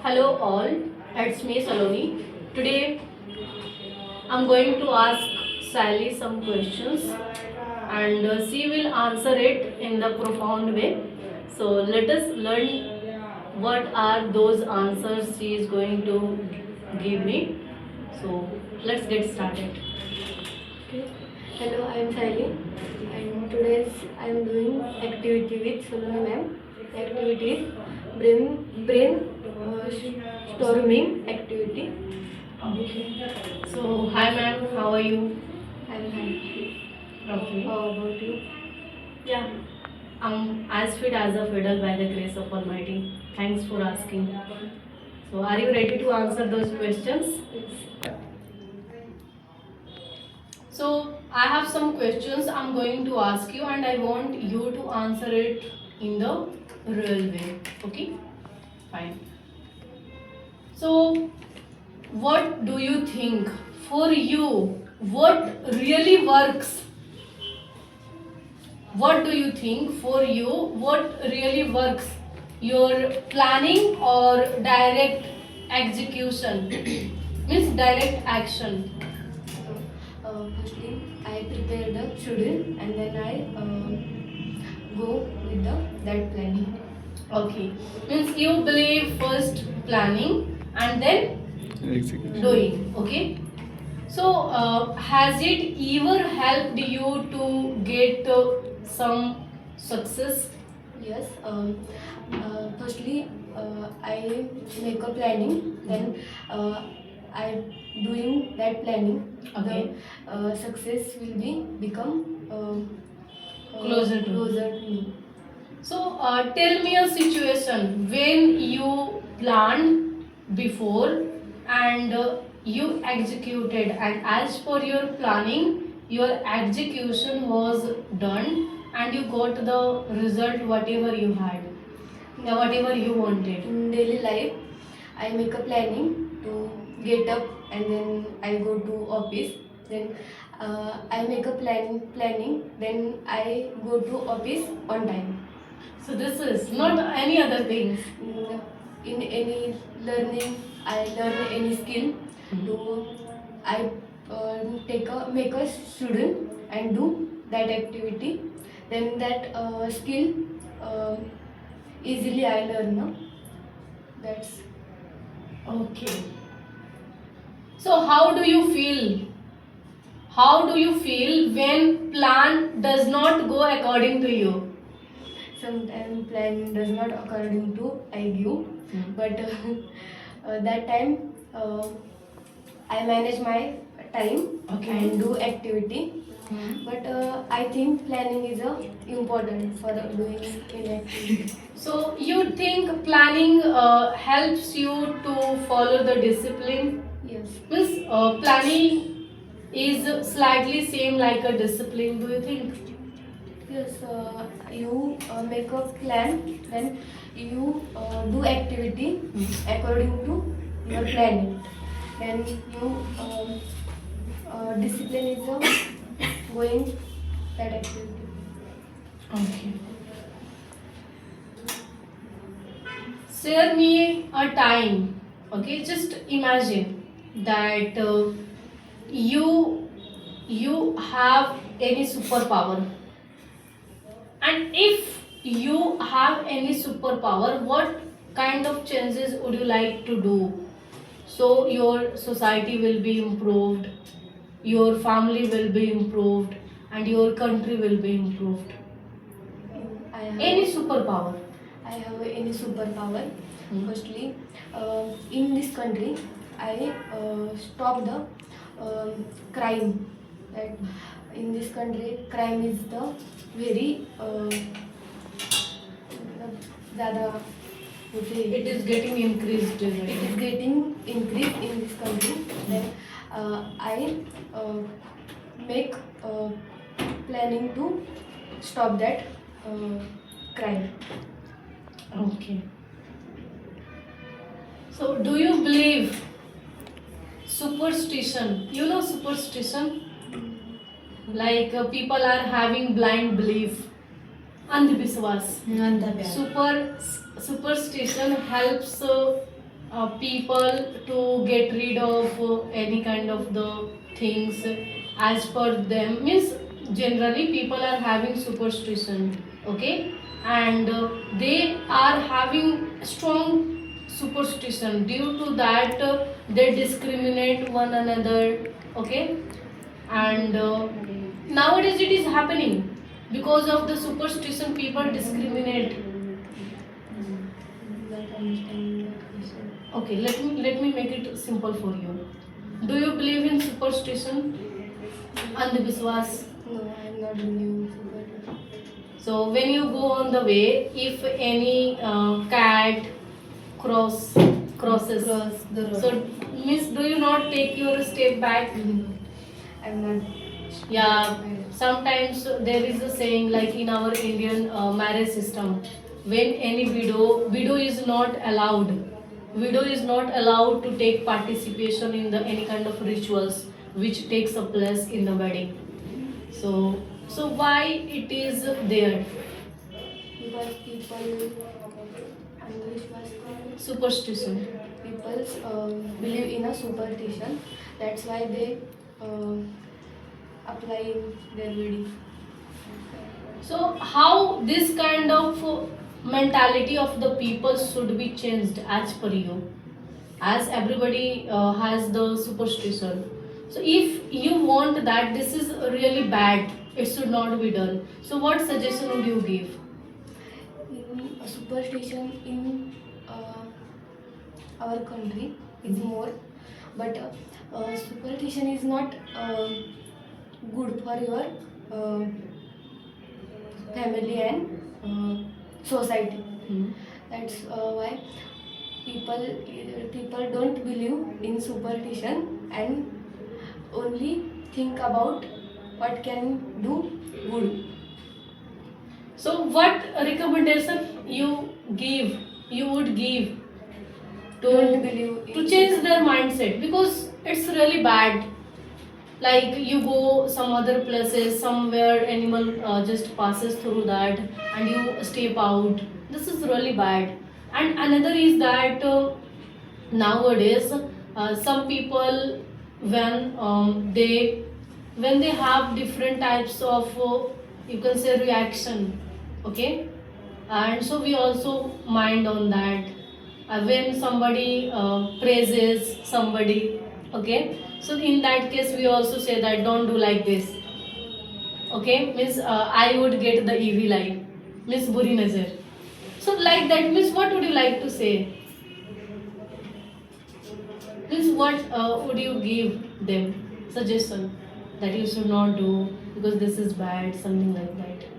Hello all, it's me Saloni. Today I'm going to ask Sally some questions and she will answer it in the profound way. So let us learn what are those answers she is going to give me. So let's get started. Okay. Hello, I am Sally and today I am doing activity with Saloni ma'am. Activity is brain storming activity. Okay. So hi ma'am, how are you? I am happy. Okay. How about you? Yeah, I'm as fit as a fiddle by the grace of Almighty. Thanks for asking. So, are you ready to answer those questions? Yes. So, I have some questions I'm going to ask you, and I want you to answer it in the real way. Okay? Fine. So, what do you think for you? What really works? What do you think for you? What really works? Your planning or direct execution? Means direct action. Firstly, I prepare the schedule and then I go with that planning. Okay. Means you believe first planning and then doing. Okay. So, has it ever helped you to get some success? Yes. Firstly, I make a planning. Then I doing that planning. Okay. The success will be become Closer to. closer to me. So, tell me a situation when you planned before and you executed, and as per your planning, your execution was done and you got the result whatever you had, yeah, whatever you wanted. In daily life, I make a planning to get up and then I go to office. Then I make a planning. Then I go to office on time. So, this is not any other things. In any learning, I learn any skill. Do I make a student and do that activity. Then that skill easily I learn. No? That's Okay. So how do you feel? How do you feel when plan does not go according to you? sometimes plan does not according to I give, but that time I manage my time Okay. and do activity. But I think planning is important for doing in activity. So you think planning helps you to follow the discipline? Yes. Means planning is slightly same like a discipline. Do you think? Yes, you make a plan, then you do activity according to your planning. Then you discipline is going that activity. Okay. Share me a time. Okay, just imagine that you have any superpower, and if you have any superpower, what kind of changes would you like to do? So your society will be improved, your family will be improved, and your country will be improved. I have Any superpower. I have any superpower. Firstly, in this country, I stop the crime. That in this country, crime is the very ज़्यादा It is getting increased. it is getting increased in this country. Then I make planning to stop that crime. Okay. So, do you believe superstition? You know superstition? Like people are having blind belief. Andhviswas. Superstition helps people to get rid of any kind of the things as per them, means generally people are having superstition, okay, and they are having strong superstition. Due to that they discriminate one another, okay, and nowadays it is happening because of the superstition. People discriminate. Not understanding that question. Okay, let me make it simple for you. Do you believe in superstition? Andhvishwas. No, I am not believing superstition. So when you go on the way, if any cat crosses, Cross the road. so means do you not take your step back? I am not. Yeah, sometimes there is a saying like in our Indian marriage system, when any widow is not allowed, widow is not allowed to take participation in the any kind of rituals which takes a place in the wedding. So why it is there? Because people Andhvishwas, Superstition. people believe in a superstition. That's why they apply in their wedding. So how this kind of mentality of the people should be changed as per you? As everybody has the superstition. So if you want that this is really bad, it should not be done. So what suggestion would you give? In superstition in our country is more, but superstition is not good for your family and society. Hmm. That's why people don't believe in superstition and only think about what can do good. So what recommendation you would give Don't to believe to in change their mindset, because it's really bad. Like you go some other places, somewhere animal just passes through that and you step out. This is really bad. And another is that nowadays some people when when they have different types of you can say reaction, okay, and so we also mind on that when somebody praises somebody, okay, so in that case we also say that don't do like this, okay, means I would get the evil eye, means buri nazar. So like that means what would you like to say? Means what would you give them suggestion that you should not do because this is bad, something like that?